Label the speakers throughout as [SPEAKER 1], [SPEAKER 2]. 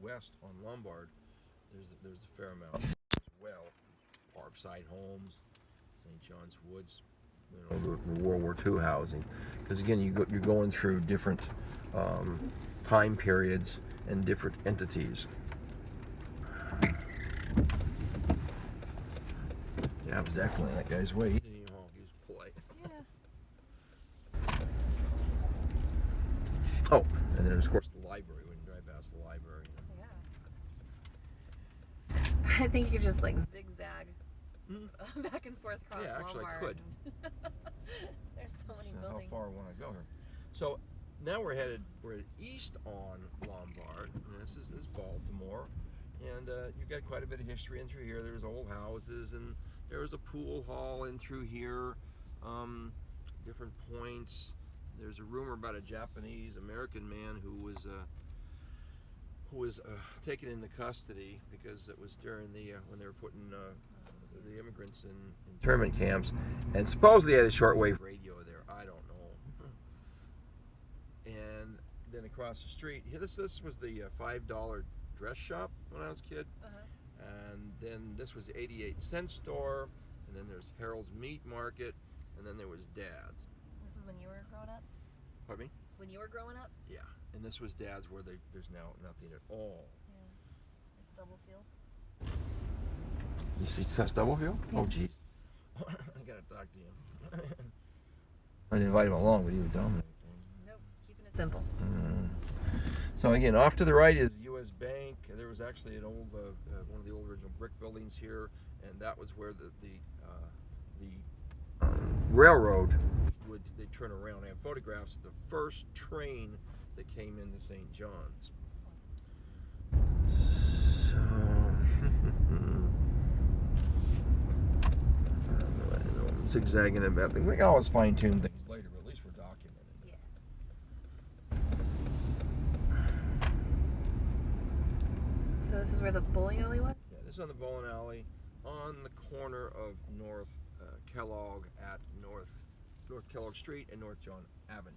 [SPEAKER 1] west on Lombard, there's a fair amount as well. Parkside Homes, St. John's Woods, the World War II housing. Because again, you're going through different time periods and different entities. Yeah, it was definitely that guy's way. He didn't even honk, he was polite.
[SPEAKER 2] Yeah.
[SPEAKER 1] Oh, and then of course the library. We can drive past the library.
[SPEAKER 2] Yeah. I think you could just like zigzag back and forth across
[SPEAKER 1] Yeah, actually
[SPEAKER 2] Lombard.
[SPEAKER 1] I could.
[SPEAKER 2] There's so many
[SPEAKER 1] So
[SPEAKER 2] buildings.
[SPEAKER 1] how far want to go here? So now we're east on Lombard. And this is Baltimore, and you've got quite a bit of history in through here. There's old houses, and there was a pool hall in through here. Different points. There's a rumor about a Japanese American man who was taken into custody because it was during the when they were putting the immigrants in internment camps, and supposedly had a shortwave radio there. I don't know. And then across the street, here this was the $5 dress shop when I was a kid, and then this was the 88-cent store, and then there's Harold's Meat Market, and then there was Dad's.
[SPEAKER 2] This is when you were growing up?
[SPEAKER 1] Pardon me?
[SPEAKER 2] When you were growing up?
[SPEAKER 1] Yeah, and this was Dad's where there's now nothing at all.
[SPEAKER 2] Yeah. There's Stubblefield.
[SPEAKER 1] You see Stubblefield?
[SPEAKER 2] Yeah.
[SPEAKER 1] Oh, jeez. I gotta talk to him. I didn't invite him along, but he would dominate things.
[SPEAKER 2] Nope, keeping it simple.
[SPEAKER 1] So again, off to the right is U.S. Bank. There was actually an old, one of the old original brick buildings here, and that was where the railroad they'd turn around. I have photographs of the first train that came into St. John's. So, I'm zigzagging about things. We can always fine-tune things later, but at least we're documenting it.
[SPEAKER 2] Yeah. So this is where the bowling alley was?
[SPEAKER 1] Yeah, this is on the bowling alley on the corner of North Kellogg at North Kellogg Street and North John Avenue.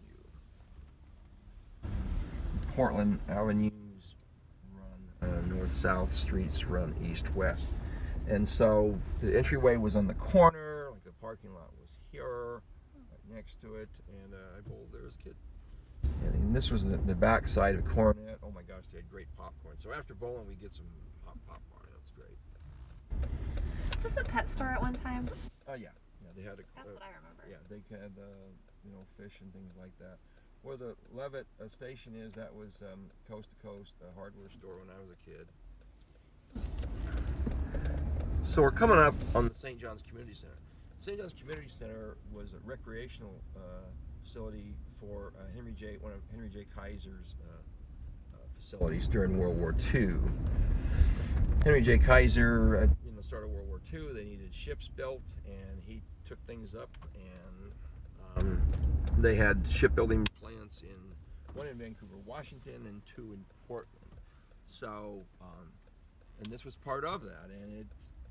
[SPEAKER 1] Portland Avenues run north-south, streets run east-west. And so the entryway was on the corner, like the parking lot was here, right next to it, and I bowled there as a kid. And this was the back side of Coronet. Oh my gosh, they had great popcorn. So after bowling, we get some popcorn. That was great.
[SPEAKER 2] Was this a pet store at one time?
[SPEAKER 1] Yeah, they had a.
[SPEAKER 2] That's what I remember.
[SPEAKER 1] Yeah, they had fish and things like that. Where the Levitt station is, that was coast to coast hardware store when I was a kid. So we're coming up on the St. John's Community Center. St. John's Community Center was a recreational facility for one of Henry J. Kaiser's facilities during World War II. Henry J. Kaiser, started World War II. They needed ships built, and he took things up, and they had shipbuilding plants one in Vancouver, Washington, and two in Portland. So, and this was part of that, and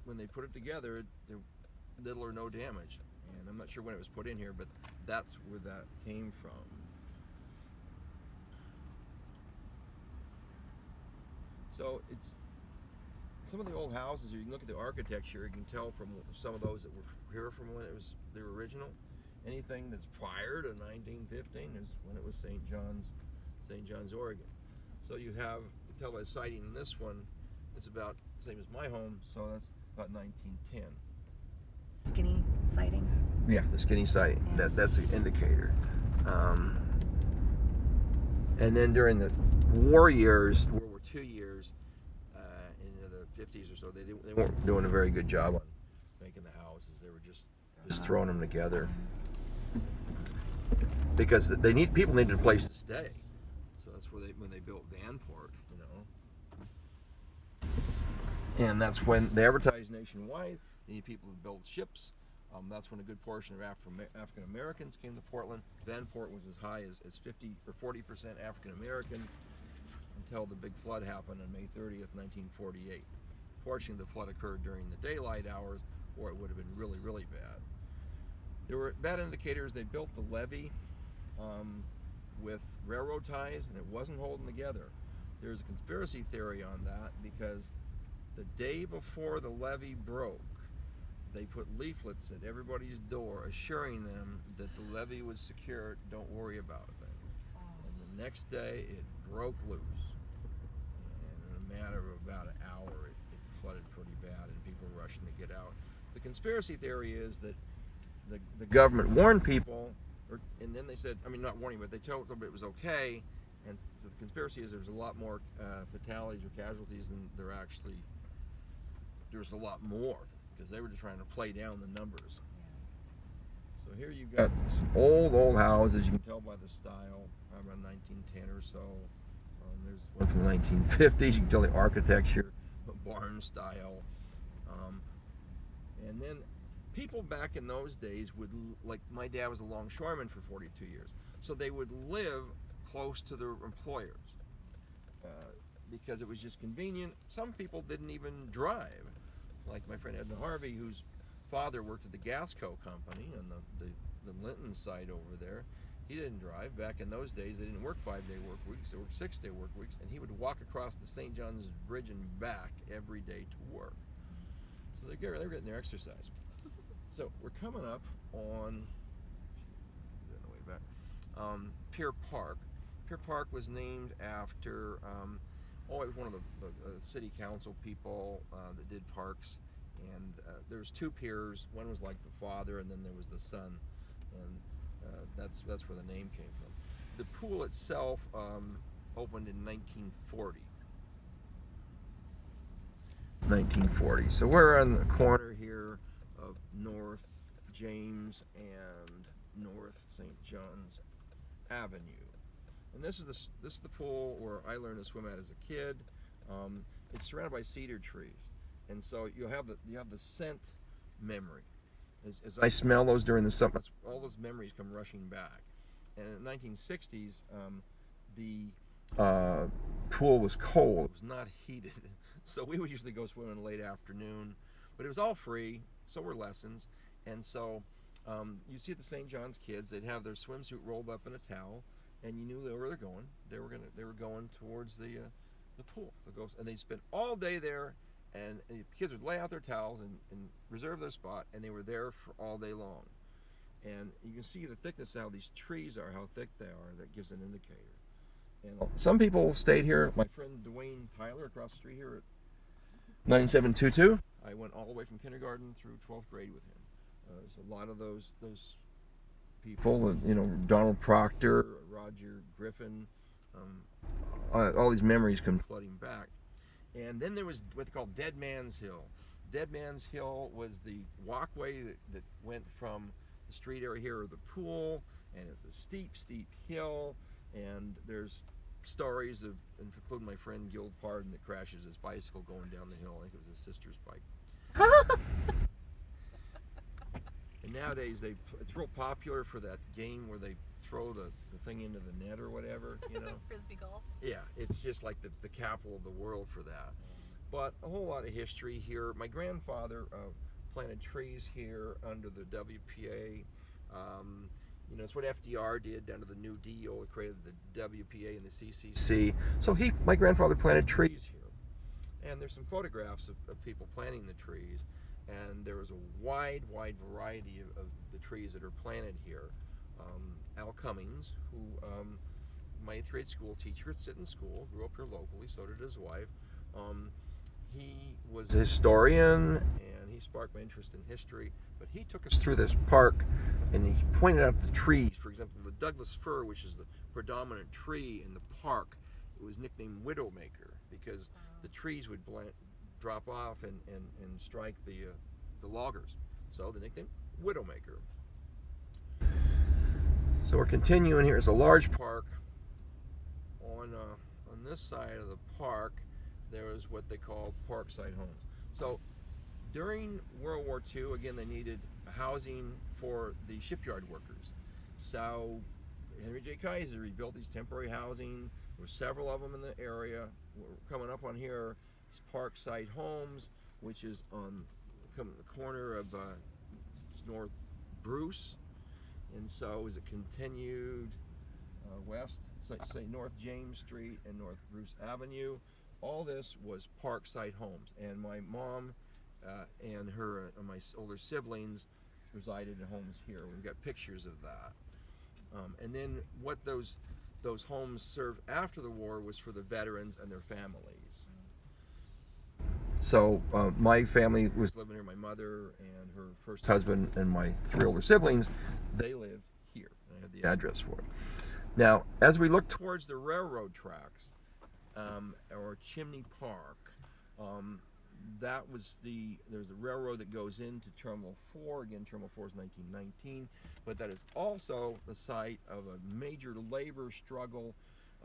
[SPEAKER 1] when they put it together, there little or no damage. And I'm not sure when it was put in here, but that's where that came from. So it's some of the old houses. You can look at the architecture. You can tell from some of those that were here from when it was the original. Anything that's prior to 1915 is when it was St. John's, Oregon. So you tell by sighting in this one, it's about the same as my home. So that's about 1910.
[SPEAKER 2] Skinny siding.
[SPEAKER 1] Yeah, the skinny siding. Yeah. That's an indicator. And then during the war years, World War II years, in the 50s or so, they weren't doing a very good job on making the houses. They were just throwing them together because people needed a place to stay. So that's where when they built Vanport, and that's when they advertised nationwide. They need people to build ships. That's when a good portion of African Americans came to Portland. Vanport was as high as 50 or 40% African American until the big flood happened on May 30th, 1948. Fortunately, the flood occurred during the daylight hours, or it would have been really, really bad. There were bad indicators. They built the levee with railroad ties, and it wasn't holding together. there's a conspiracy theory on that because the day before the levee broke, they put leaflets at everybody's door assuring them that the levee was secure, don't worry about things. And the next day it broke loose. And in a matter of about an hour it flooded pretty bad and people were rushing to get out. The conspiracy theory is that the government warned people, and then they said, I mean not warning, but they told them it was okay. And so the conspiracy is there's a lot more fatalities or casualties than there's a lot more, because they were just trying to play down the numbers. So here you've got some old houses. You can tell by the style, around 1910 or so. There's one from the 1950s. You can tell the architecture, barn style. And then people back in those days would, like my dad was a longshoreman for 42 years, so they would live close to their employers because it was just convenient. Some people didn't even drive, like my friend Edna Harvey, whose father worked at the Gasco company on the Linton site over there. He didn't drive. Back in those days, they didn't work 5-day work weeks, they worked 6-day work weeks, and he would walk across the St. John's Bridge and back every day to work. So they're getting their exercise. So we're coming up on the way back, Pier Park. Pier Park was named after it was one of the city council people that did parks, and there was 2 piers. One was like the father, and then there was the son, and that's where the name came from. The pool itself opened in 1940. 1940. So we're on the corner here of North James and North St. John's Avenue. And this is the pool where I learned to swim at as a kid. It's surrounded by cedar trees, and so you have the scent memory. As I smell those during the summer, all those memories come rushing back. And in the 1960s, the pool was cold; it was not heated, so we would usually go swimming in the late afternoon. But it was all free, so were lessons, and so you see the St. John's kids. They'd have their swimsuit rolled up in a towel, and you knew where they're going. They were going towards the pool. And they'd spend all day there, and the kids would lay out their towels and reserve their spot, and they were there for all day long. And you can see the thickness of how these trees are, how thick they are. That gives an indicator. And some people stayed here. My friend Dwayne Tyler across the street here at 9722. I went all the way from kindergarten through 12th grade with him. There's a lot of those people, Donald Proctor, Roger Griffin, all these memories come flooding back. And then there was what they call Dead Man's Hill. Dead Man's Hill was the walkway that went from the street area here, or the pool, and it's a steep hill, and there's stories of, including my friend Gil Pardon, that crashes his bicycle going down the hill. I think it was his sister's bike. And nowadays it's real popular for that game where they throw the thing into the net or whatever,
[SPEAKER 2] Frisbee golf.
[SPEAKER 1] Yeah, it's just like the capital of the world for that. But a whole lot of history here. My grandfather planted trees here under the WPA. It's what FDR did down to the New Deal. It created the WPA and the CCC. So my grandfather planted trees here. And there's some photographs of people planting the trees. And there was a wide variety of the trees that are planted here. Al Cummings, who my 8th grade school teacher at Sitton School, grew up here locally, so did his wife. He was a historian, and he sparked my interest in history, but he took us through this park, and he pointed out the trees. For example, the Douglas fir, which is the predominant tree in the park, it was nicknamed Widowmaker, because the trees would drop off and strike the loggers. So the nickname, Widowmaker. So we're continuing here. It's a large park. On this side of the park, there is what they call parkside homes. So during World War II, again, they needed housing for the shipyard workers. So Henry J. Kaiser, he built these temporary housing. There were several of them in the area. We're coming up on here, it's Parkside Homes, which is on the corner of North Bruce. And so as it continued west, say North James Street and North Bruce Avenue. All this was Parkside homes, and my mom and her my older siblings resided in homes here. We've got pictures of that. And then what those homes served after the war was for the veterans and their families. So my family was living here. My mother and her first husband and my 3 older siblings, they lived here. I have the address for it. Now, as we look towards the railroad tracks, or Chimney Park, there's a railroad that goes into Terminal 4. Again, Terminal 4 is 1919, but that is also the site of a major labor struggle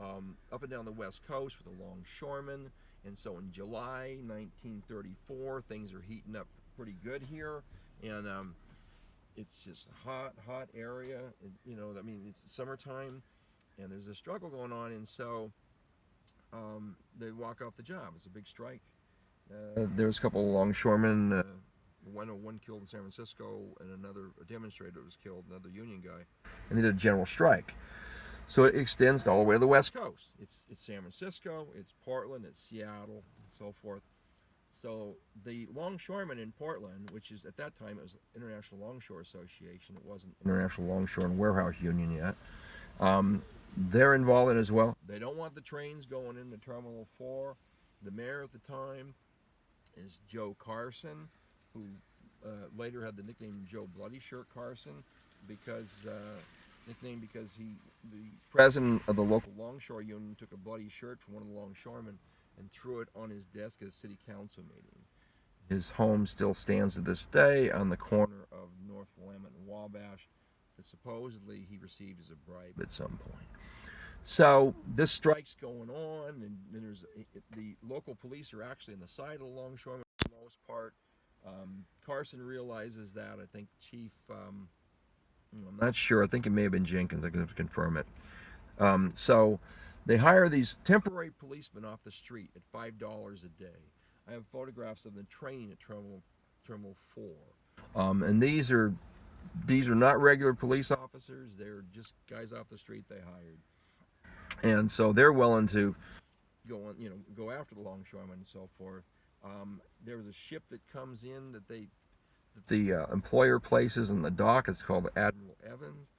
[SPEAKER 1] up and down the West Coast with the longshoremen. And so in July 1934, things are heating up pretty good here, and it's just a hot area. I mean, it's summertime, and there's a struggle going on, and so they walk off the job. It's a big strike. There's a couple of longshoremen, one killed in San Francisco, and another demonstrator was killed, another union guy, and they did a general strike. So it extends all the way to the West Coast. It's San Francisco, it's Portland, it's Seattle, and so forth. So the longshoremen in Portland, which is at that time it was International Longshore Association, it wasn't International Longshore and Warehouse Union yet. They're involved in it as well. They don't want the trains going into Terminal 4. The mayor at the time is Joe Carson, who later had the nickname Joe Bloody Shirt Carson, because the president of the local longshore union took a bloody shirt from one of the longshoremen and threw it on his desk at a city council meeting. His home still stands to this day on the corner of North Willamette and Wabash, that supposedly he received as a bribe at some point. So this strike's going on, and there's the local police are actually on the side of the longshoremen for the most part. Carson realizes that. I think Chief, I'm not sure. I think it may have been Jenkins. I can have to confirm it. So they hire these temporary policemen off the street at $5 a day. I have photographs of them training at Terminal 4, and these are not regular police officers. They're just guys off the street they hired. And so they're willing to go after the longshoremen and so forth. There was a ship that comes in that the employer places in the dock. It's called the Admiral Evans,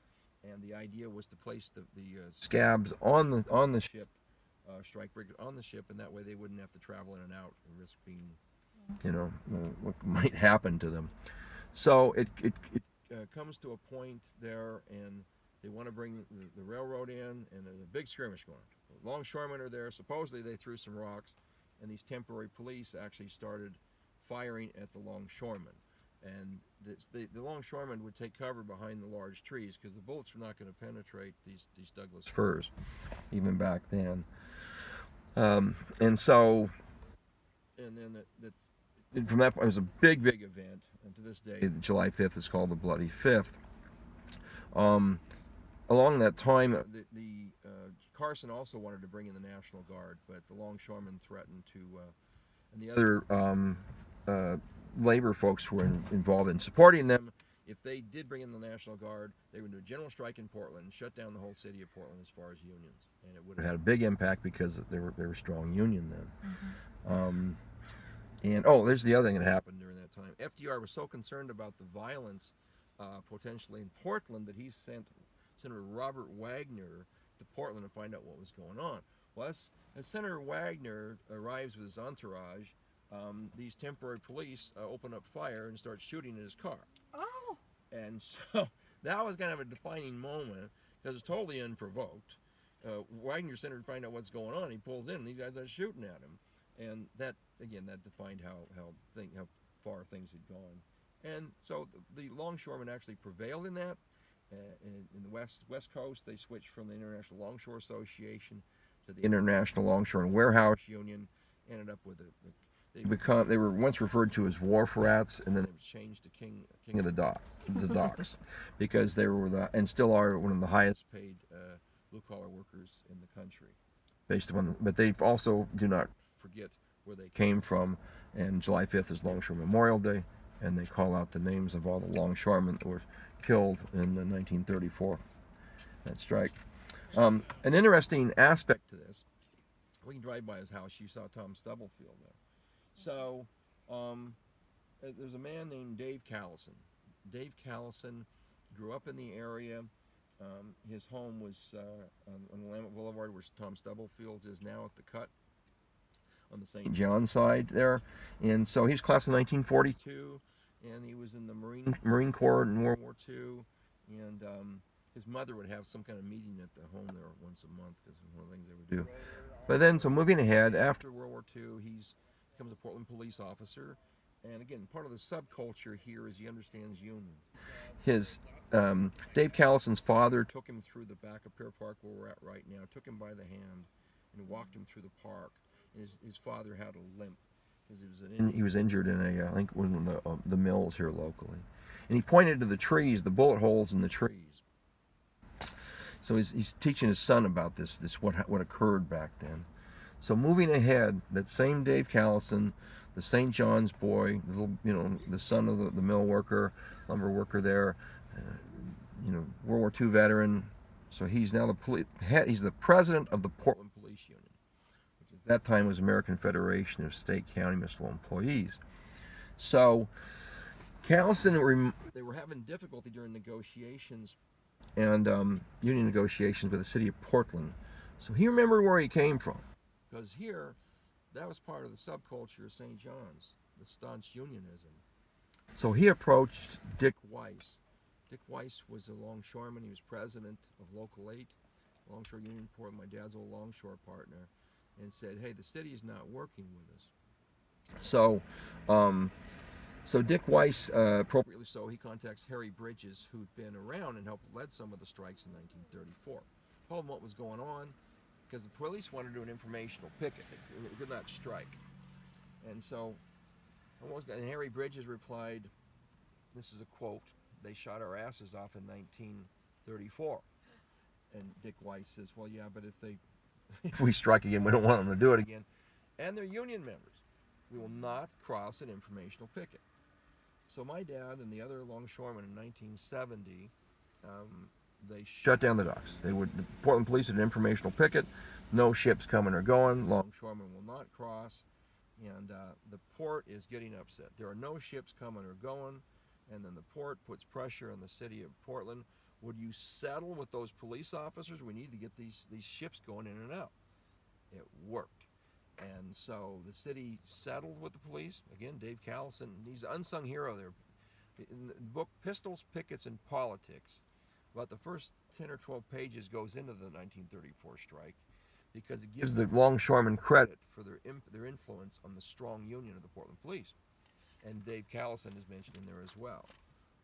[SPEAKER 1] and the idea was to place the scabs on the ship, strikebreaker on the ship, and that way they wouldn't have to travel in and out and risk being, what might happen to them. So it comes to a point there, and they want to bring the railroad in, and there's a big skirmish going on. The longshoremen are there. Supposedly they threw some rocks, and these temporary police actually started firing at the longshoremen. And the longshoremen would take cover behind the large trees because the bullets were not going to penetrate these Douglas firs, even back then. And then from that point, it was a big event. And to this day, July 5th is called the Bloody Fifth. Along that time, Carson also wanted to bring in the National Guard, but the longshoremen threatened to, and the other labor folks were involved in supporting them. If they did bring in the National Guard, they would do a general strike in Portland, shut down the whole city of Portland as far as unions, and it would have had a big impact because they were a strong union then. Mm-hmm. There's the other thing that happened during that time. FDR was so concerned about the violence potentially in Portland that he sent Senator Robert Wagner to Portland to find out what was going on. Well, as Senator Wagner arrives with his entourage, these temporary police open up fire and start shooting at his car.
[SPEAKER 2] Oh!
[SPEAKER 1] And so that was kind of a defining moment because it's totally unprovoked. Wagner sent her to find out what's going on. He pulls in, and these guys are shooting at him. And that defined how far things had gone. And so the longshoremen actually prevailed in that. In the West Coast, they switched from the International Longshore Association to the International Longshore and Warehouse Union. Ended up with they were once referred to as wharf rats, and then it was changed to king of the docks, because they were and still are one of the highest paid blue collar workers in the country, based upon. But they also do not forget where they came from, and July 5th is Longshore Memorial Day, and they call out the names of all the longshoremen that were killed in 1934, that strike. An interesting aspect to this, we can drive by his house. You saw Tom Stubblefield there. So there's a man named Dave Callison. Dave Callison grew up in the area. His home was on Willamette Boulevard, where Tom Stubblefield's is now at the Cut, on the St. John side there. And so he's class of 1942, and he was in the Marine Corps in World War II. And his mother would have some kind of meeting at the home there once a month, because it was one of the things they would do. But then, so moving ahead, after World War II, he becomes a Portland police officer. And again, part of the subculture here is he understands unions. His Dave Callison's father took him through the back of Pier Park, where we're at right now, took him by the hand and walked him through the park. And his father had a limp because he was injured in I think one of the mills here locally. And he pointed to the trees, the bullet holes in the trees. So he's teaching his son about this what occurred back then. So moving ahead, that same Dave Callison, the St. John's boy, the son of the mill worker, lumber worker there, World War II veteran. So he's now he's the president of the Portland Police Union, which at that time was American Federation of State, County, Municipal Employees. So Callison, they were having difficulty during negotiations and union negotiations with the city of Portland. So he remembered where he came from, because here, that was part of the subculture of St. John's, the staunch unionism. So he approached Dick Weiss. Dick Weiss was a longshoreman. He was president of Local 8, Longshore Union in Portland, my dad's old longshore partner, and said, hey, the city is not working with us. So Dick Weiss, appropriately so, he contacts Harry Bridges, who'd been around and helped lead some of the strikes in 1934. Told him what was going on, because the police wanted to do an informational picket. They could not strike. And so and Harry Bridges replied, this is a quote, they shot our asses off in 1934. And Dick Weiss says, well, yeah, but if we strike again, we don't want them to do it again. And they're union members. We will not cross an informational picket. So my dad and the other longshoremen in 1970, they shut down the docks. The Portland Police had an informational picket. No ships coming or going. Longshoremen will not cross. And the port is getting upset. There are no ships coming or going. And then the port puts pressure on the city of Portland. Would you settle with those police officers? We need to get these ships going in and out. It worked. And so the city settled with the police. Again, Dave Callison, he's an unsung hero there. In the book Pistols, Pickets, and Politics, about the first 10 or 12 pages goes into the 1934 strike, because it gives the longshoremen credit for their influence on the strong union of the Portland Police. And Dave Callison is mentioned in there as well.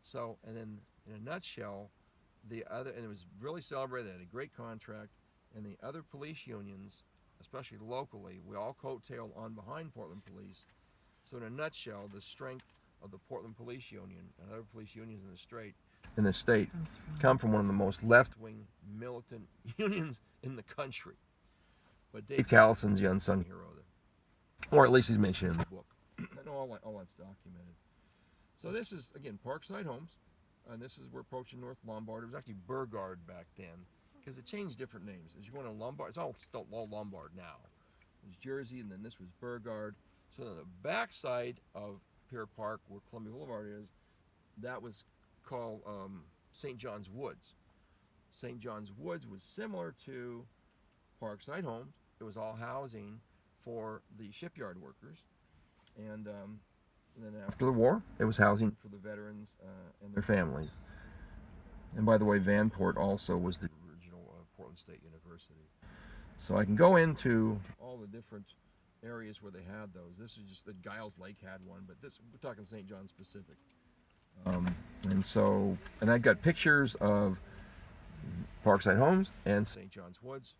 [SPEAKER 1] So, and then in a nutshell, and it was really celebrated, they had a great contract, and the other police unions, especially locally, we all coattail on behind Portland Police. So in a nutshell, the strength of the Portland Police Union and other police unions in the state come from one of the most left-wing militant unions in the country. But Dave Callison's the unsung hero there, or at least he's mentioned in the book. And all that's documented. So this is, again, Parkside Homes, and this is, we're approaching North Lombard. It was actually Burgard back then, because it changed different names. As you go to Lombard, it's all still Lombard now. It was Jersey, and then this was Burgard. So on the backside of Pier Park, where Columbia Boulevard is, that was called St. John's Woods. St. John's Woods was similar to Parkside Homes. It was all housing for the shipyard workers. And then after the war, it was housing for the veterans and their families. And by the way, Vanport also was the original Portland State University. So I can go into all the different areas where they had those. This is just that Giles Lake had one, but we're talking St. John specific. And I got pictures of Parkside Homes and St. John's Woods,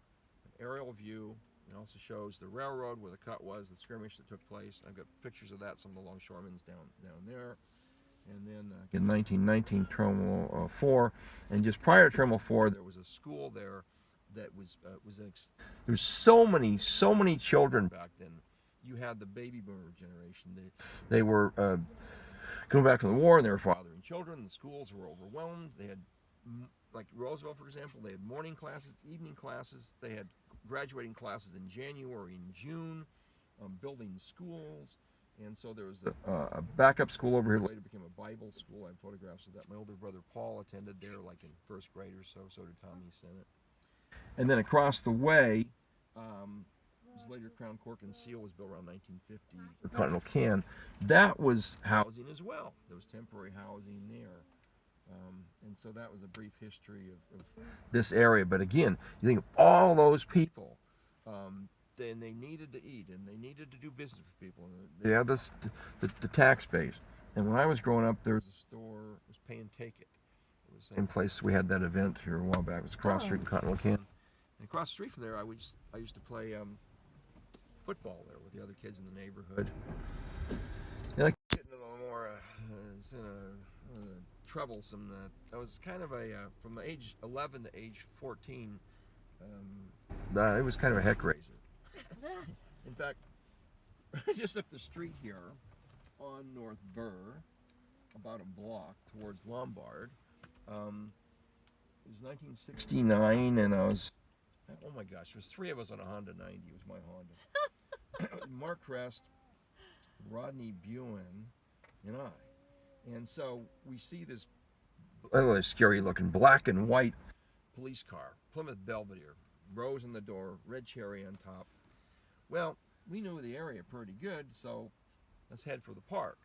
[SPEAKER 1] an aerial view. It also shows the railroad where the cut was, the skirmish that took place. I've got pictures of that, some of the longshoremen's down there. And then in 1919, Terminal 4, and just prior to Terminal 4, there was a school there that there's so many children back then. You had the baby boomer generation. They were coming back from the war, and they were fathering children. The schools were overwhelmed. They had like Roosevelt, for example, they had morning classes, evening classes. They had graduating classes in January and June, building schools. And so there was a backup school over here. Later became a Bible school. I have photographs of that. My older brother Paul attended there, like in first grade or so. So did Tommy Sennett. And then across the way, was later Crown Cork and Seal was built around 1950. Continental Can. That was housing as well. There was temporary housing there. And so that was a brief history of this area. But again, you think of all those people. And they needed to eat, and they needed to do business with people. And they had the tax base. And when I was growing up, there was a store, it was Pay and Take It. It was the same place we had that event here a while back. It was across the street in Continental Can. And across the street from there, I used to play football there with the other kids in the neighborhood. And I get into a little more troublesome. I was kind of from the age 11 to age 14, it was kind of a heck raiser. In fact, just up the street here on North Burr, about a block towards Lombard, it was 1969, and I was, oh my gosh, there was 3 of us on a Honda 90. It was my Honda. Mark Crest, Rodney Buin, and I. And so we see this scary looking black and white police car, Plymouth Belvedere, rose in the door, red cherry on top. Well, we knew the area pretty good, so let's head for the park.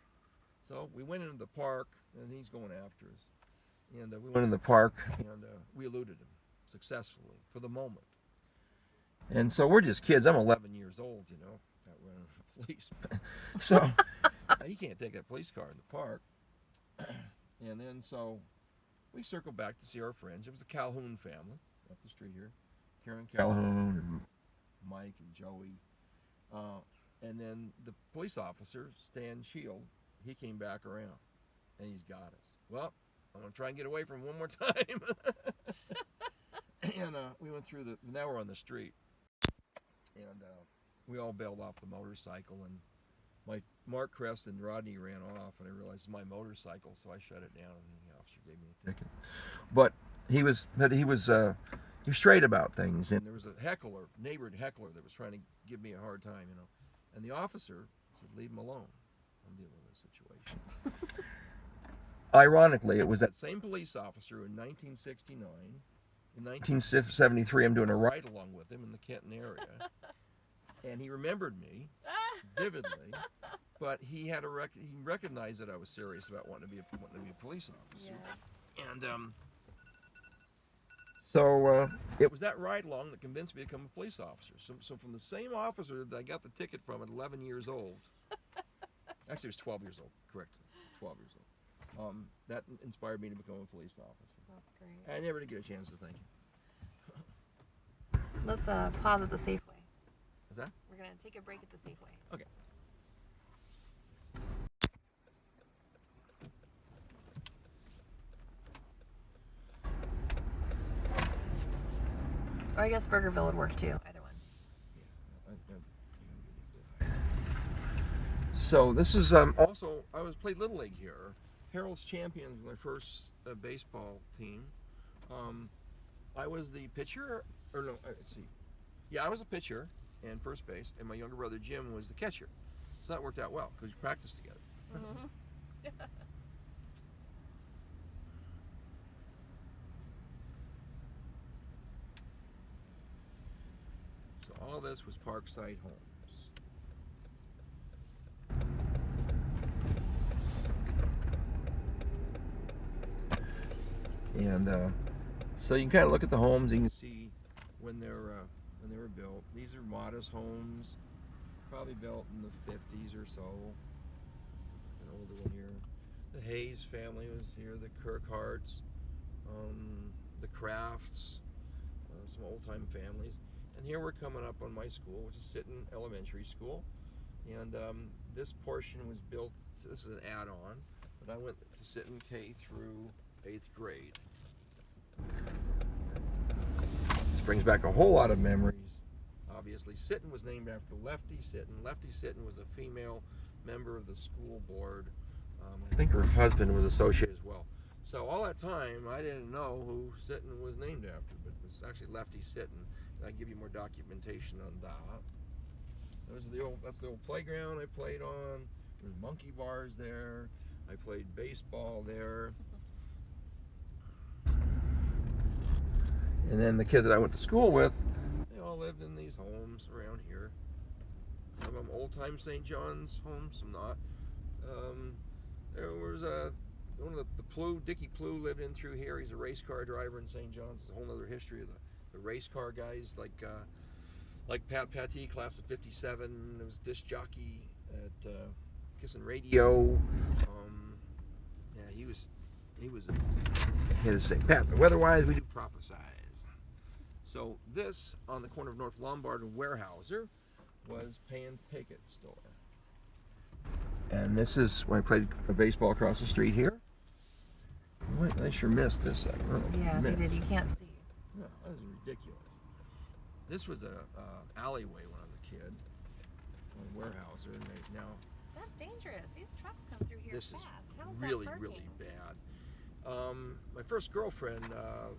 [SPEAKER 1] So we went into the park, and he's going after us. And we went in the park, and we eluded him successfully for the moment. And so we're just kids. I'm 11 years old, you know, not running for police. So you can't take that police car in the park. And then so we circled back to see our friends. It was the Calhoun family up the street here. Karen Calhoun and Mike and Joey. And then the police officer, Stan Shield, he came back around, and he's got us. Well, I'm going to try and get away from him one more time. And we went through now we're on the street. And we all bailed off the motorcycle, and Mark Crest and Rodney ran off, and I realized it's my motorcycle, so I shut it down, and the officer gave me a ticket. But he was straight about things, and there was a neighborhood heckler that was trying to give me a hard time, you know. And the officer said, "Leave him alone. I'm dealing with this situation." Ironically, it was that same police officer in 1969. In 1973, I'm doing a ride-along with him in the Kenton area. And he remembered me vividly, but he recognized that I was serious about wanting to be a police officer. Yeah. And so it was that ride-along that convinced me to become a police officer. So from the same officer that I got the ticket from at 11 years old, actually it was 12 years old, correct, 12 years old, that inspired me to become a police officer.
[SPEAKER 2] That's great.
[SPEAKER 1] I never did get a chance to thank you.
[SPEAKER 2] Let's pause at the Safeway.
[SPEAKER 1] What's that?
[SPEAKER 2] We're going to take a break at the Safeway.
[SPEAKER 1] Okay.
[SPEAKER 2] Or I guess Burgerville would work too, either one.
[SPEAKER 1] Yeah. So this is also, I played Little League here. Harold's Champions, my first baseball team. I was the pitcher, or no, let's see. Yeah, I was a pitcher and first base, and my younger brother Jim was the catcher. So that worked out well because we practiced together.
[SPEAKER 2] Mm-hmm.
[SPEAKER 1] So all this was Parkside Homes. And so you can kind of look at the homes, and you can see when they were built. These are modest homes, probably built in the 50s or so. An older one here. The Hayes family was here. The Kirkharts, the Crafts, some old-time families. And here we're coming up on my school, which is Sitton Elementary School. And this portion was built. This is an add-on, but I went to Sitton K through 8th grade. This brings back a whole lot of memories. Obviously, Sitton was named after Lefty Sitton. Lefty Sitton was a female member of the school board. I think her husband was associated as well. So all that time, I didn't know who Sitton was named after, but it was actually Lefty Sitton. And I give you more documentation on that. That's the old playground I played on. There's monkey bars there. I played baseball there. And then the kids that I went to school with, they all lived in these homes around here. Some of them old-time St. John's homes, some not. There was one of the Plew, Dickie Plew lived in through here. He's a race car driver in St. John's. It's a whole other history of the race car guys like Pat Patty, class of '57. There was a disc jockey at Kissin' Radio. Yeah, he was hit to say, Pat, but weather-wise, we do prophesize. So this, on the corner of North Lombard and Weyerhaeuser, was Pan Take-It store. And this is when I played baseball across the street here. I sure missed this.
[SPEAKER 2] Yeah, they did. You can't see.
[SPEAKER 1] No, that was ridiculous. This was a alleyway when I was a kid on Weyerhaeuser, and now
[SPEAKER 2] That's dangerous. These trucks come through here
[SPEAKER 1] this
[SPEAKER 2] fast.
[SPEAKER 1] is
[SPEAKER 2] How is
[SPEAKER 1] really,
[SPEAKER 2] that parking?
[SPEAKER 1] really bad. My first girlfriend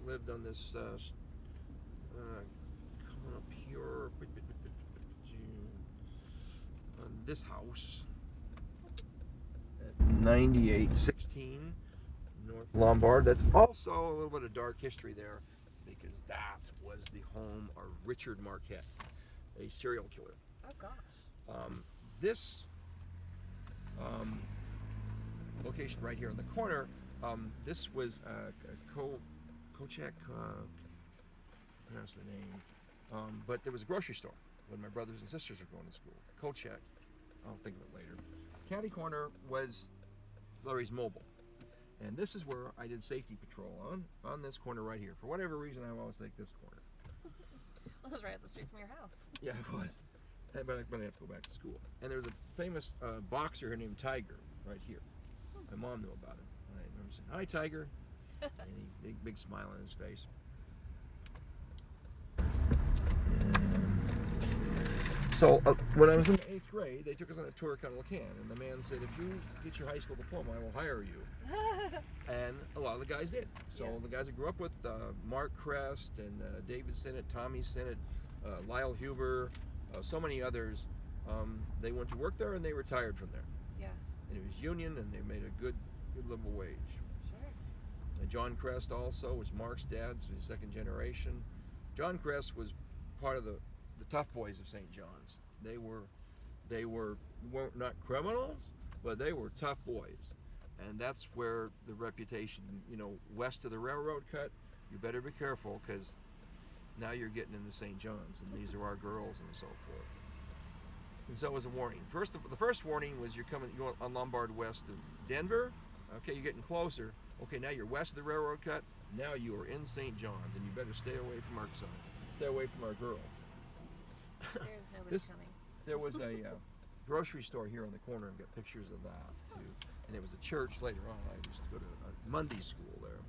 [SPEAKER 1] lived on this coming up here on this house at 9816 North Lombard. That's also a little bit of dark history there, because that was the home of Richard Marquette, a serial killer.
[SPEAKER 2] Oh gosh.
[SPEAKER 1] This location right here in the corner, this was Kochek, pronounce the name, but there was a grocery store when my brothers and sisters were going to school. Kochek, I'll think of it later. Caddy corner was Larry's Mobile. And this is where I did safety patrol on this corner right here. For whatever reason, I always take this corner.
[SPEAKER 2] Well, it was right up the street from your house.
[SPEAKER 1] Yeah, it was. But I have to go back to school. And there was a famous boxer here named Tiger right here. My mom knew about him. I remember saying, "Hi, Tiger," and he big smile on his face. So when I was in the 8th grade, they took us on a tour of Cunnalicane, and the man said, "If you get your high school diploma, I will hire you." And a lot of the guys did. So
[SPEAKER 2] Yeah.
[SPEAKER 1] the guys I grew up with, Mark Crest and David Sinnott, Tommy Sinnott, Lyle Huber, so many others, they went to work there and they retired from there.
[SPEAKER 2] Yeah.
[SPEAKER 1] And it was union, and they made a good livable wage.
[SPEAKER 2] Sure.
[SPEAKER 1] And John Crest also was Mark's dad, so he's second generation. John Crest was part of the tough boys of St. John's. They weren't not criminals, but they were tough boys. And that's where the reputation, west of the railroad cut, you better be careful, because now you're getting into St. John's, and these are our girls and so forth. And so it was a warning. The first warning was you're going on Lombard west of Denver. Okay, you're getting closer. Okay, now you're west of the railroad cut. Now you are in St. John's, and you better stay away from our son. Stay away from our girls.
[SPEAKER 2] There's nobody coming.
[SPEAKER 1] There was a grocery store here on the corner. I've got pictures of that too. And it was a church later on. I used to go to a Monday school there.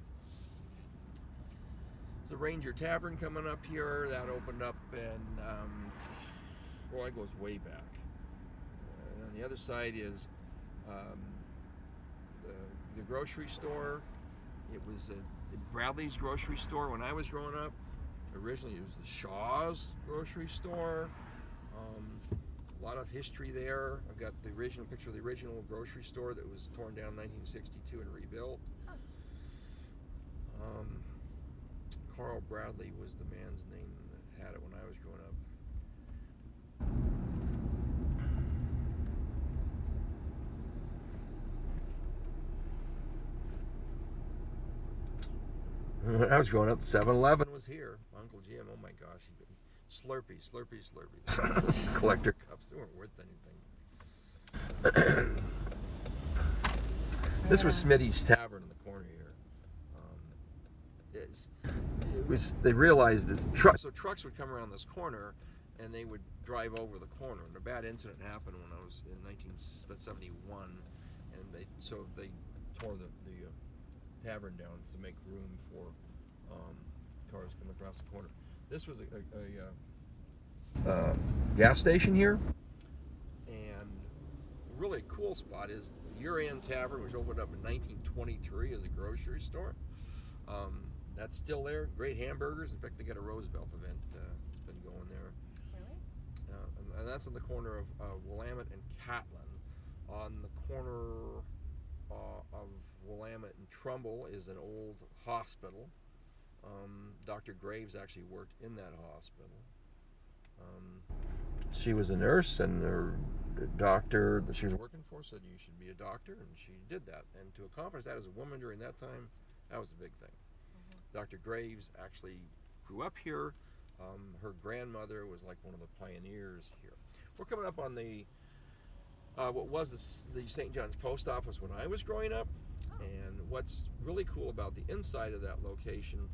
[SPEAKER 1] There's a Ranger Tavern coming up here that opened up, and it goes way back. And on the other side is the grocery store. It was Bradley's grocery store when I was growing up. Originally it was the Shaw's grocery store. A lot of history there. I've got the original picture of the original grocery store that was torn down in 1962 and rebuilt. Carl Bradley was the man's name that had it when I was growing up. When I was growing up, 7-Eleven was here. Uncle Jim, oh my gosh, Slurpee. Collector cups, they weren't worth anything. This was Smitty's Tavern in the corner here. They realized this. So trucks would come around this corner, and they would drive over the corner. And a bad incident happened when I was in 1971, and they tore the tavern down to make room for cars coming across the corner. This was a gas station here, and really cool spot is the Urian Tavern, which opened up in 1923 as a grocery store. That's still there. Great hamburgers. In fact, they got a Roosevelt event. It's been going there.
[SPEAKER 2] Really?
[SPEAKER 1] And that's on the corner of Willamette and Catlin. On the corner of Willamette and Trumbull is an old hospital. Dr. Graves actually worked in that hospital. She was a nurse, and her doctor that she was working for said you should be a doctor, and she did that. And to accomplish that as a woman during that time, that was a big thing. Dr. Graves actually grew up here. Her grandmother was like one of the pioneers here. We're coming up on the what was the St. John's Post Office when I was growing up. And what's really cool about the inside of that location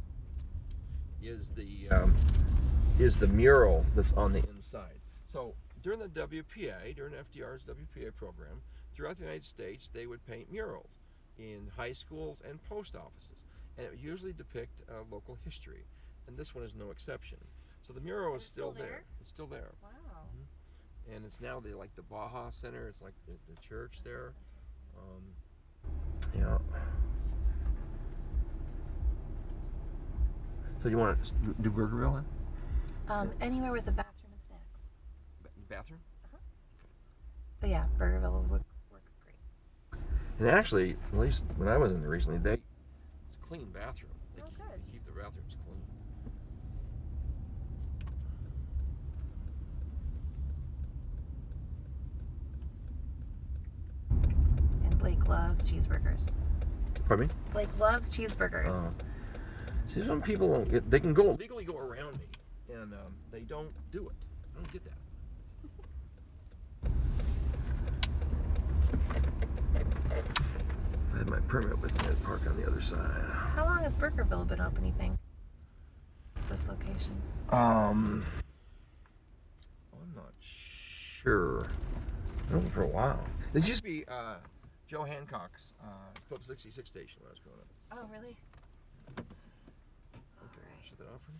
[SPEAKER 1] is the mural that's on the inside. So during the WPA, during FDR's WPA program, throughout the United States, they would paint murals in high schools and post offices, and it would usually depict local history. And this one is no exception. So the mural is still there. It's still there.
[SPEAKER 2] Wow.
[SPEAKER 1] And it's now the Baja Center. It's like the church there. Yeah. So you want to do Burgerville then?
[SPEAKER 2] Anywhere with a bathroom and snacks.
[SPEAKER 1] Bathroom?
[SPEAKER 2] So yeah, Burgerville will work great.
[SPEAKER 1] And actually, at least when I was in there recently, it's a clean bathroom. They keep the bathrooms clean.
[SPEAKER 2] And Blake loves cheeseburgers.
[SPEAKER 1] Pardon me?
[SPEAKER 2] Blake loves cheeseburgers.
[SPEAKER 1] See, some people they can legally go around me, and they don't do it. I don't get that. If I had my permit with me, I'd park on the other side.
[SPEAKER 2] How long has Burgerville been open, you think? This location?
[SPEAKER 1] I'm not sure. Been open for a while. There used to be Joe Hancock's Phillips 66 station when I was growing up.
[SPEAKER 2] Oh, really?
[SPEAKER 1] Okay, shut that off for me.